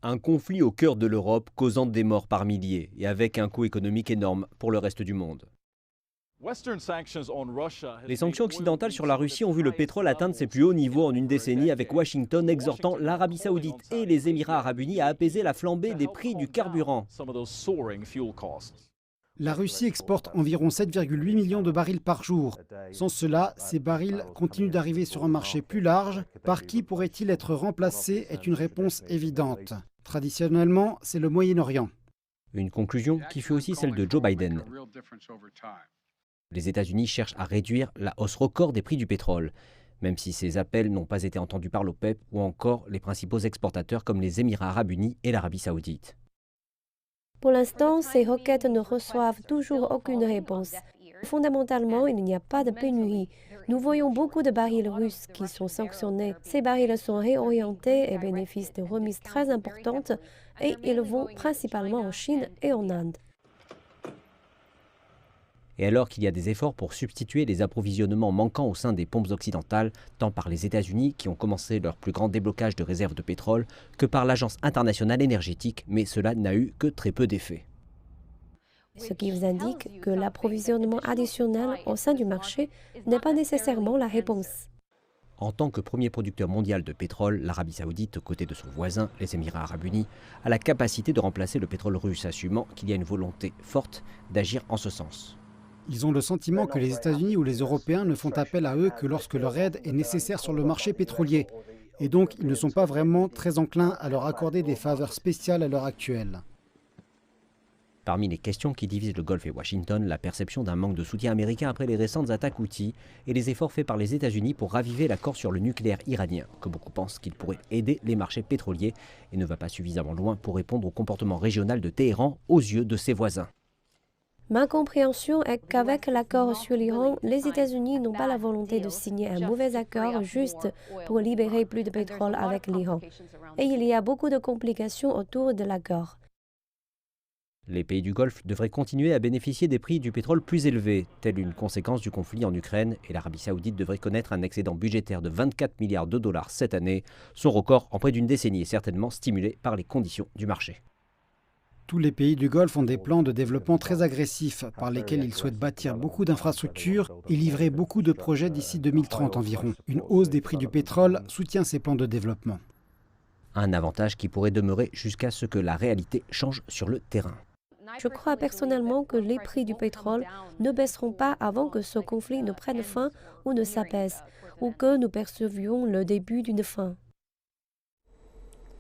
Un conflit au cœur de l'Europe causant des morts par milliers et avec un coût économique énorme pour le reste du monde. Les sanctions occidentales sur la Russie ont vu le pétrole atteindre ses plus hauts niveaux en une décennie, avec Washington exhortant l'Arabie Saoudite et les Émirats arabes unis à apaiser la flambée des prix du carburant. La Russie exporte environ 7,8 millions de barils par jour. Sans cela, ces barils continuent d'arriver sur un marché plus large. Par qui pourrait-il être remplacé est une réponse évidente. Traditionnellement, c'est le Moyen-Orient. Une conclusion qui fut aussi celle de Joe Biden. Les États-Unis cherchent à réduire la hausse record des prix du pétrole, même si ces appels n'ont pas été entendus par l'OPEP ou encore les principaux exportateurs comme les Émirats arabes unis et l'Arabie saoudite. Pour l'instant, ces requêtes ne reçoivent toujours aucune réponse. Fondamentalement, il n'y a pas de pénurie. Nous voyons beaucoup de barils russes qui sont sanctionnés. Ces barils sont réorientés et bénéficient de remises très importantes et ils vont principalement en Chine et en Inde. Et alors qu'il y a des efforts pour substituer les approvisionnements manquants au sein des pompes occidentales, tant par les États-Unis qui ont commencé leur plus grand déblocage de réserves de pétrole, que par l'Agence internationale énergétique, mais cela n'a eu que très peu d'effet. Ce qui vous indique que l'approvisionnement additionnel au sein du marché n'est pas nécessairement la réponse. En tant que premier producteur mondial de pétrole, l'Arabie saoudite, aux côtés de son voisin, les Émirats arabes unis, a la capacité de remplacer le pétrole russe, assumant qu'il y a une volonté forte d'agir en ce sens. Ils ont le sentiment que les États-Unis ou les Européens ne font appel à eux que lorsque leur aide est nécessaire sur le marché pétrolier. Et donc, ils ne sont pas vraiment très enclins à leur accorder des faveurs spéciales à l'heure actuelle. Parmi les questions qui divisent le Golfe et Washington, la perception d'un manque de soutien américain après les récentes attaques Houthis et les efforts faits par les États-Unis pour raviver l'accord sur le nucléaire iranien, que beaucoup pensent qu'il pourrait aider les marchés pétroliers et ne va pas suffisamment loin pour répondre au comportement régional de Téhéran aux yeux de ses voisins. Ma compréhension est qu'avec l'accord sur l'Iran, les États-Unis n'ont pas la volonté de signer un mauvais accord juste pour libérer plus de pétrole avec l'Iran. Et il y a beaucoup de complications autour de l'accord. Les pays du Golfe devraient continuer à bénéficier des prix du pétrole plus élevés, telle une conséquence du conflit en Ukraine, et l'Arabie saoudite devrait connaître un excédent budgétaire de 24 milliards de dollars cette année, son record en près d'une décennie est certainement stimulé par les conditions du marché. Tous les pays du Golfe ont des plans de développement très agressifs par lesquels ils souhaitent bâtir beaucoup d'infrastructures et livrer beaucoup de projets d'ici 2030 environ. Une hausse des prix du pétrole soutient ces plans de développement. Un avantage qui pourrait demeurer jusqu'à ce que la réalité change sur le terrain. Je crois personnellement que les prix du pétrole ne baisseront pas avant que ce conflit ne prenne fin ou ne s'apaise, ou que nous percevions le début d'une fin.